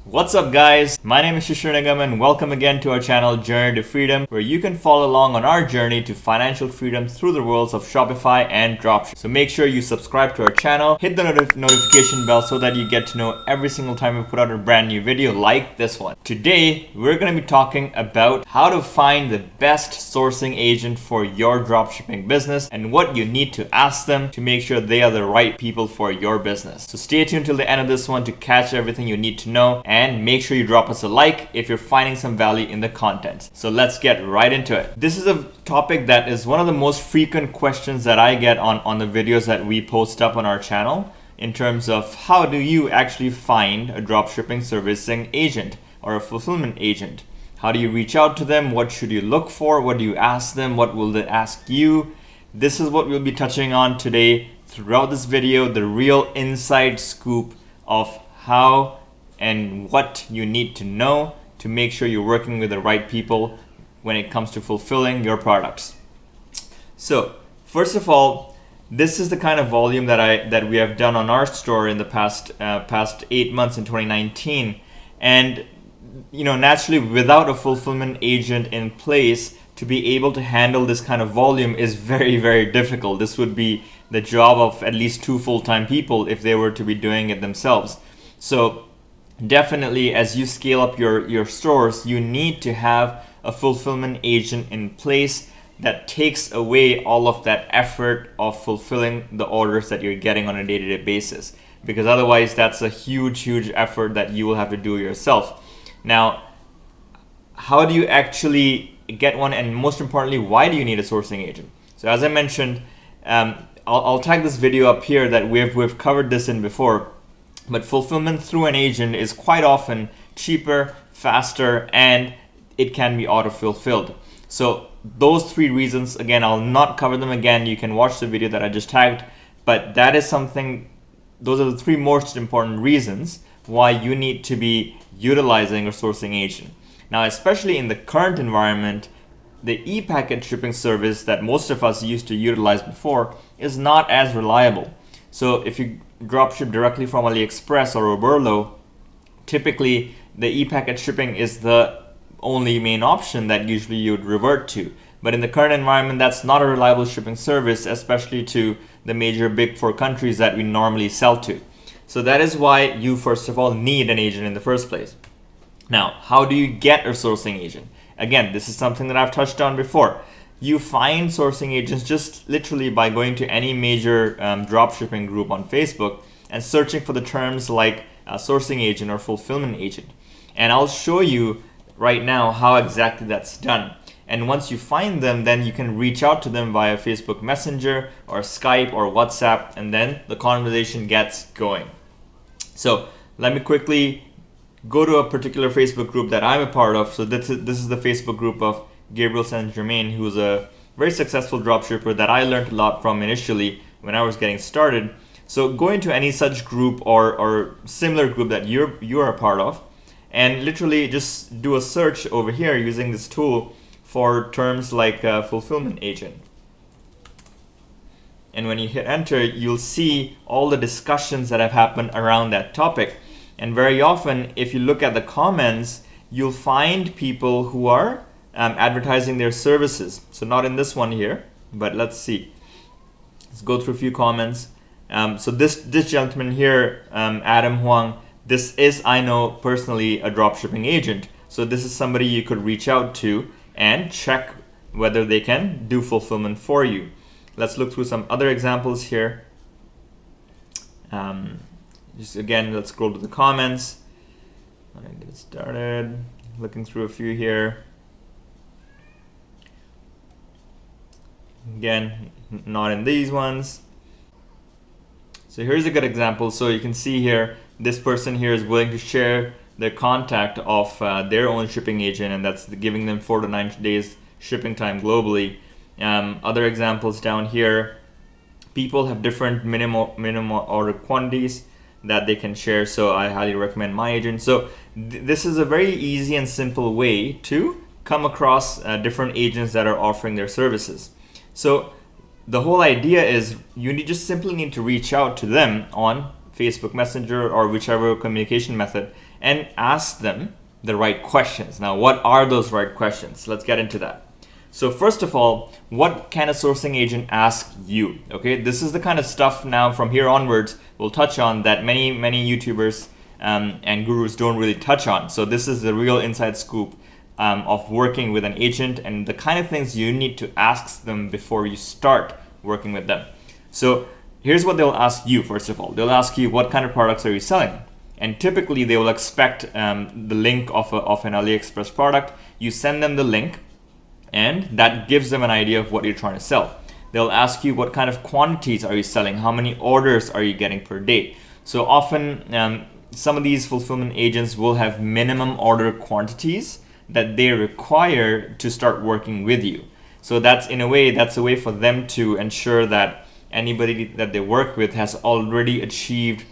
What's up guys, my name is Shishir Nigam and welcome again to our channel Journey to Freedom, where you can follow along on our journey to financial freedom through the worlds of Shopify and Dropshipping. So make sure you subscribe to our channel, hit the notification bell so that you get to know every single time we put out a brand new video like this one. Today, we're going to be talking about how to find the best sourcing agent for your dropshipping business and what you need to ask them to make sure they are the right people for your business. So stay tuned till the end of this one to catch everything you need to know, and make sure you drop us a like if you're finding some value in the content. So let's get right into it. This is a topic that is one of the most frequent questions that I get on the videos that we post up on our channel, in terms of how do you actually find a dropshipping servicing agent or a fulfillment agent? How do you reach out to them? What should you look for? What do you ask them? What will they ask you? This is what we'll be touching on today throughout this video, the real inside scoop of how and what you need to know to make sure you're working with the right people when it comes to fulfilling your products. So first of all, this is the kind of volume that we have done on our store in the past 8 months in 2019, and naturally without a fulfillment agent in place to be able to handle this kind of volume is very, very difficult. This would be the job of at least 2 full-time people if they were to be doing it themselves. So definitely, as you scale up your stores, you need to have a fulfillment agent in place that takes away all of that effort of fulfilling the orders that you're getting on a day-to-day basis, because otherwise that's a huge effort that you will have to do yourself. Now, how do you actually get one, and most importantly, why do you need a sourcing agent? So as I mentioned, I'll tag this video up here that we've covered this in before. But fulfillment through an agent is quite often cheaper, faster, and it can be auto-fulfilled. So those 3 reasons, again, I'll not cover them again. You can watch the video that I just tagged, but that is something, those are the 3 most important reasons why you need to be utilizing a sourcing agent. Now, especially in the current environment, the e-packet shipping service that most of us used to utilize before is not as reliable. So if you dropship directly from AliExpress or Oberlo, typically the e-packet shipping is the only main option that usually you would revert to. But in the current environment, that's not a reliable shipping service, especially to the major big 4 countries that we normally sell to. So that is why you first of all need an agent in the first place. Now, how do you get a sourcing agent? Again, this is something that I've touched on before. You find sourcing agents just literally by going to any major dropshipping group on Facebook and searching for the terms like sourcing agent or fulfillment agent. And I'll show you right now how exactly that's done. And once you find them, then you can reach out to them via Facebook Messenger or Skype or WhatsApp, and then the conversation gets going. So let me quickly go to a particular Facebook group that I'm a part of. So this is the Facebook group of Gabriel St-Germain, who's a very successful dropshipper that I learned a lot from initially when I was getting started. So go into any such group or similar group that you are a part of, and literally just do a search over here using this tool for terms like fulfillment agent. And when you hit enter, you'll see all the discussions that have happened around that topic. And very often, if you look at the comments, you'll find people who are advertising their services. So not in this one here, but let's see. Let's go through a few comments. So this gentleman here, Adam Huang, this is, I know personally, a dropshipping agent. So this is somebody you could reach out to and check whether they can do fulfillment for you. Let's look through some other examples here. Just again, let's scroll to the comments. All right, get started. Looking through a few here. Again, not in these ones. So here's a good example. So you can see here, this person here is willing to share their contact of their own shipping agent, and that's giving them 4 to 9 days shipping time globally. Other examples down here, people have different minimum order quantities that they can share, so I highly recommend my agent. So this is a very easy and simple way to come across different agents that are offering their services. So the whole idea is you just simply need to reach out to them on Facebook Messenger or whichever communication method, and ask them the right questions. Now, what are those right questions? Let's get into that. So first of all, what can a sourcing agent ask you? Okay, this is the kind of stuff now from here onwards we'll touch on that many YouTubers and gurus don't really touch on. So this is the real inside scoop of working with an agent and the kind of things you need to ask them before you start working with them. So here's what they'll ask you. First of all, they'll ask you, what kind of products are you selling? And typically they will expect the link of an AliExpress product. You send them the link, and that gives them an idea of what you're trying to sell. They'll ask you, what kind of quantities are you selling? How many orders are you getting per day? So often some of these fulfillment agents will have minimum order quantities that they require to start working with you. So that's a way for them to ensure that anybody that they work with has already achieved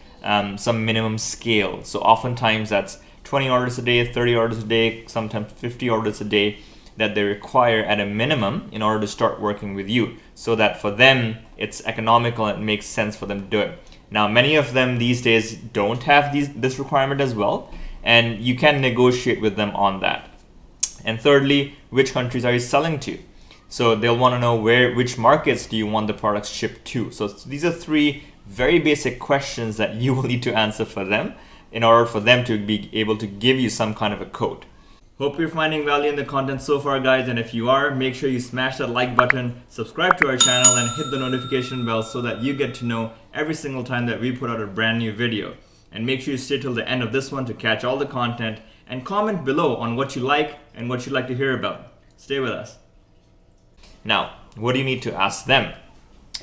some minimum scale. So oftentimes that's 20 orders a day, 30 orders a day, sometimes 50 orders a day that they require at a minimum in order to start working with you, so that for them it's economical and it makes sense for them to do it. Now, many of them these days don't have this requirement as well, and you can negotiate with them on that. And thirdly, which countries are you selling to? So they'll want to know which markets do you want the products shipped to. So these are three very basic questions that you will need to answer for them in order for them to be able to give you some kind of a quote. Hope you're finding value in the content so far, guys, and if you are, make sure you smash that like button, subscribe to our channel, and hit the notification bell so that you get to know every single time that we put out a brand new video. And make sure you stay till the end of this one to catch all the content, and comment below on what you like and what you'd like to hear about. Stay with us. Now, what do you need to ask them?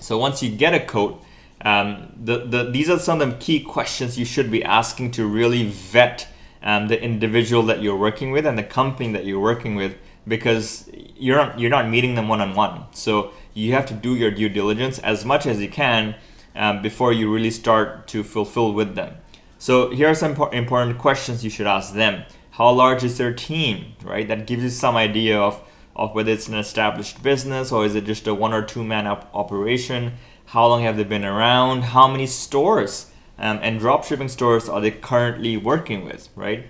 So once you get a quote, these are some of the key questions you should be asking to really vet the individual that you're working with and the company that you're working with, because you're not meeting them one-on-one. So you have to do your due diligence as much as you can before you really start to fulfill with them. So here are some important questions you should ask them. How large is their team, right? That gives you some idea of whether it's an established business or is it just a 1 or 2 man operation. How long have they been around? How many stores and dropshipping stores are they currently working with, right?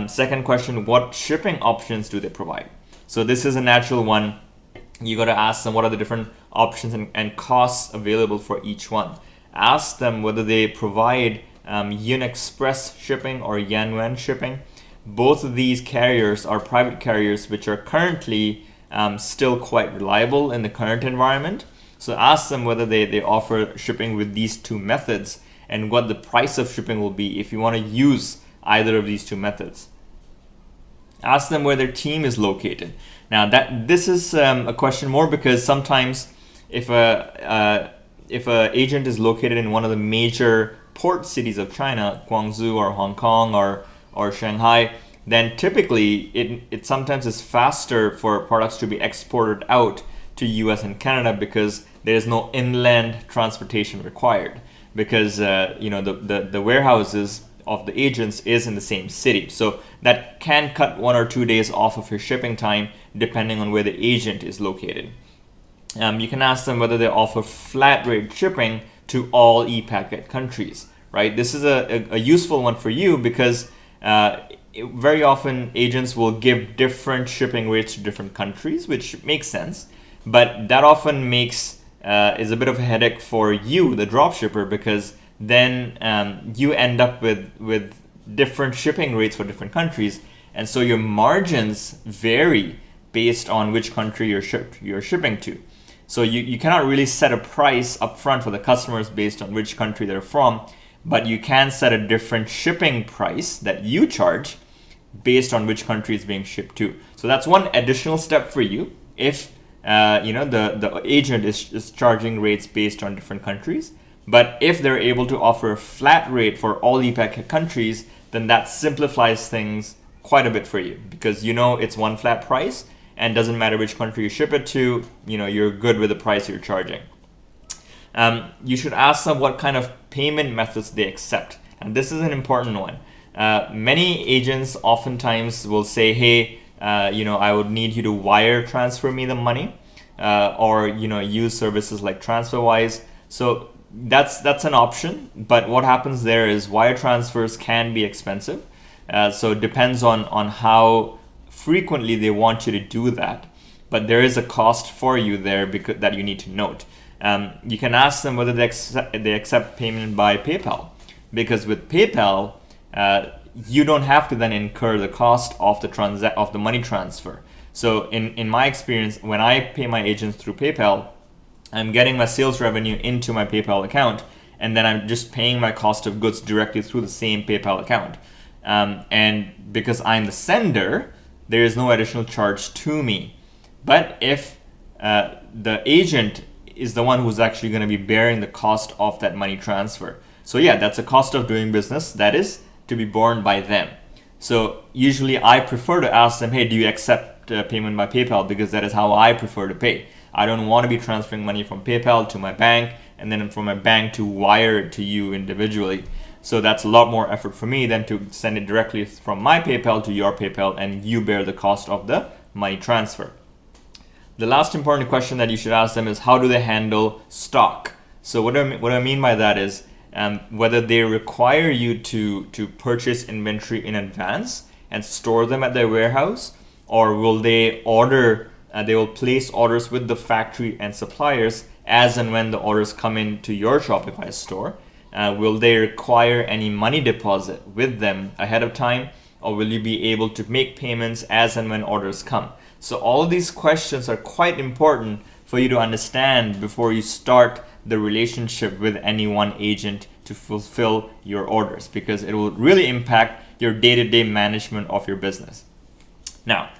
Second question, what shipping options do they provide? So this is a natural one. You got to ask them what are the different options and costs available for each one. Ask them whether they provide Yen Express shipping or Yanwen shipping. Both of these carriers are private carriers which are currently still quite reliable in the current environment. So ask them whether they offer shipping with these two methods and what the price of shipping will be if you want to use either of these two methods. Ask them where their team is located. Now this is a question more because sometimes if a agent is located in one of the major port cities of China, Guangzhou or Hong Kong or Shanghai, then typically it sometimes is faster for products to be exported out to US and Canada because there is no inland transportation required, because the warehouses of the agents is in the same city. So that can cut 1 or 2 days off of your shipping time depending on where the agent is located. You can ask them whether they offer flat rate shipping to all e-packet countries, right? This is a useful one for you because very often agents will give different shipping rates to different countries, which makes sense, but that often is a bit of a headache for you, the dropshipper, because then you end up with different shipping rates for different countries, and so your margins vary based on which country you're shipping to. So you cannot really set a price up front for the customers based on which country they're from, but you can set a different shipping price that you charge based on which country it's being shipped to. So that's one additional step for you if the agent is charging rates based on different countries. But if they're able to offer a flat rate for all EPAC countries, then that simplifies things quite a bit for you, because it's one flat price and doesn't matter which country you ship it to, you're good with the price you're charging. You should ask them what kind of payment methods they accept. And this is an important one. Many agents oftentimes will say, hey, I would need you to wire transfer me the money, or use services like TransferWise. So that's an option, but what happens there is wire transfers can be expensive. So it depends on how frequently they want you to do that. But there is a cost for you there because that you need to note. You can ask them whether they accept payment by PayPal, because with PayPal, you don't have to then incur the cost of the money transfer. So in my experience, when I pay my agents through PayPal, I'm getting my sales revenue into my PayPal account, and then I'm just paying my cost of goods directly through the same PayPal account. And because I'm the sender, there is no additional charge to me. But if the agent is the one who's actually going to be bearing the cost of that money transfer, so yeah, that's a cost of doing business that is to be borne by them. So usually I prefer to ask them, hey, do you accept payment by PayPal? Because that is how I prefer to pay. I don't want to be transferring money from PayPal to my bank and then from my bank to wire it to you individually. So that's a lot more effort for me than to send it directly from my PayPal to your PayPal and you bear the cost of the money transfer. The last important question that you should ask them is, how do they handle stock? So what I mean by that is whether they require you to purchase inventory in advance and store them at their warehouse, or will they will place orders with the factory and suppliers as and when the orders come into your Shopify store. Will they require any money deposit with them ahead of time, or will you be able to make payments as and when orders come? So all of these questions are quite important for you to understand before you start the relationship with any one agent to fulfill your orders, because it will really impact your day-to-day management of your business. Now,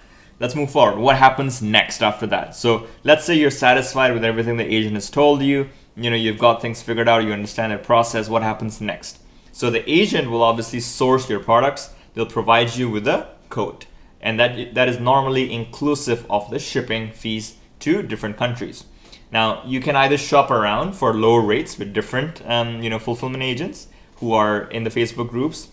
let's move forward. What happens next after that? So let's say you're satisfied with everything the agent has told you. You've got things figured out, you understand the process. What happens next? So the agent will obviously source your products. They'll provide you with a code, and that is normally inclusive of the shipping fees to different countries. Now, you can either shop around for lower rates with different fulfillment agents who are in the Facebook groups,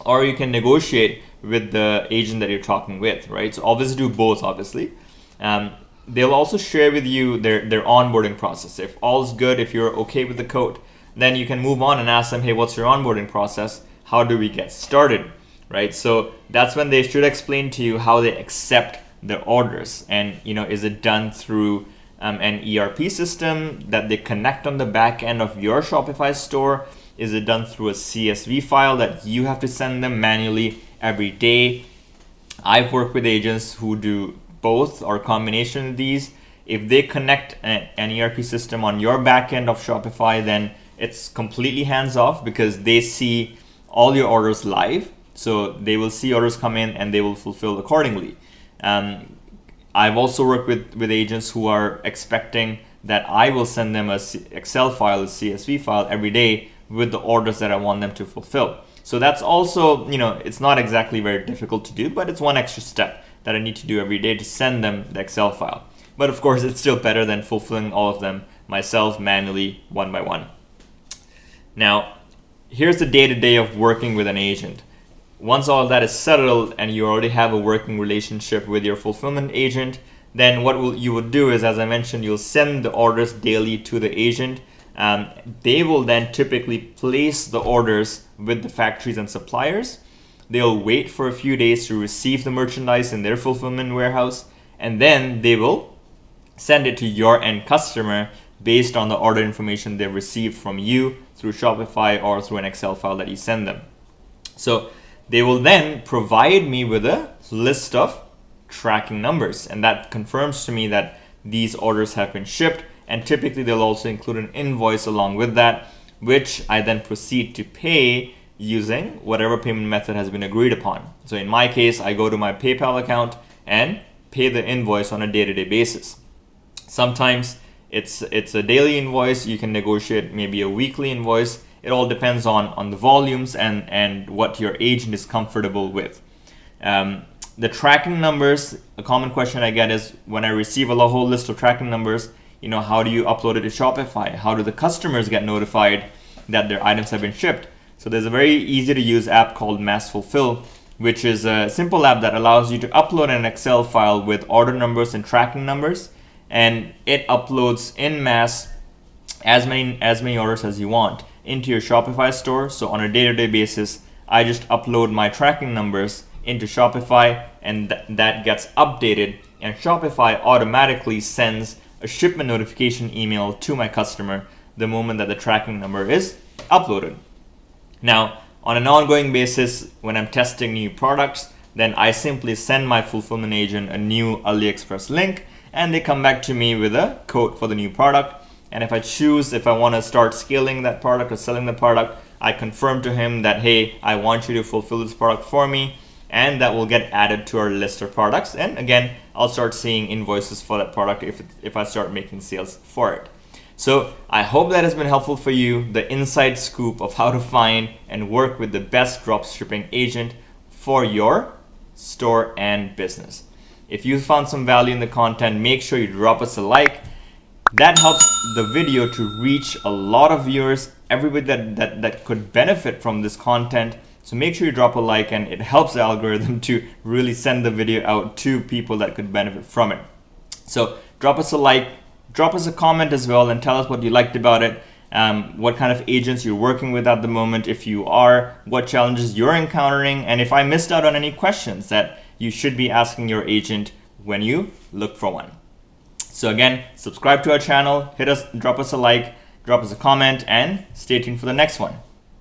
or you can negotiate with the agent that you're talking with, right? So obviously do both, obviously. They'll also share with you their onboarding process. If all's good, if you're okay with the code, then you can move on and ask them, hey, what's your onboarding process? How do we get started, right? So that's when they should explain to you how they accept their orders. And, is it done through an ERP system that they connect on the back end of your Shopify store? Is it done through a CSV file that you have to send them manually every day? I've worked with agents who do both or combination of these. If they connect an ERP system on your back end of Shopify, then it's completely hands off because they see all your orders live. So they will see orders come in and they will fulfill accordingly. I've also worked with agents who are expecting that I will send them a Excel file, a CSV file every day with the orders that I want them to fulfill. So that's also, it's not exactly very difficult to do, but it's one extra step that I need to do every day to send them the Excel file. But of course, it's still better than fulfilling all of them myself manually, one by one. Now, here's the day-to-day of working with an agent. Once all that is settled and you already have a working relationship with your fulfillment agent, then what you will do is, as I mentioned, you'll send the orders daily to the agent. They will then typically place the orders with the factories and suppliers. They'll wait for a few days to receive the merchandise in their fulfillment warehouse, and then they will send it to your end customer based on the order information they've received from you through Shopify or through an Excel file that you send them. So they will then provide me with a list of tracking numbers, and that confirms to me that these orders have been shipped, and typically they'll also include an invoice along with that, which I then proceed to pay using whatever payment method has been agreed upon. So in my case, I go to my PayPal account and pay the invoice on a day-to-day basis. Sometimes it's a daily invoice. You can negotiate maybe a weekly invoice. It all depends on the volumes and what your agent is comfortable with. The tracking numbers, a common question I get is, when I receive a whole list of tracking numbers, how do you upload it to Shopify? How do the customers get notified that their items have been shipped? So there's a very easy to use app called Mass Fulfill, which is a simple app that allows you to upload an Excel file with order numbers and tracking numbers, and it uploads in mass as many orders as you want into your Shopify store. So on a day-to-day basis, I just upload my tracking numbers into Shopify, and that gets updated, and Shopify automatically sends a shipment notification email to my customer the moment that the tracking number is uploaded. Now, on an ongoing basis, when I'm testing new products, then I simply send my fulfillment agent a new AliExpress link, and they come back to me with a code for the new product. And if I choose, if I want to start scaling that product or selling the product, I confirm to him that, hey, I want you to fulfill this product for me, and that will get added to our list of products. And again, I'll start seeing invoices for that product if I start making sales for it. So I hope that has been helpful for you, the inside scoop of how to find and work with the best dropshipping agent for your store and business. If you found some value in the content, make sure you drop us a like. That helps the video to reach a lot of viewers, everybody that could benefit from this content. So make sure you drop a like, and it helps the algorithm to really send the video out to people that could benefit from it. So drop us a like, drop us a comment as well, and tell us what you liked about it, what kind of agents you're working with at the moment, if you are, what challenges you're encountering, and if I missed out on any questions that you should be asking your agent when you look for one. So again, subscribe to our channel, drop us a like, drop us a comment, and stay tuned for the next one.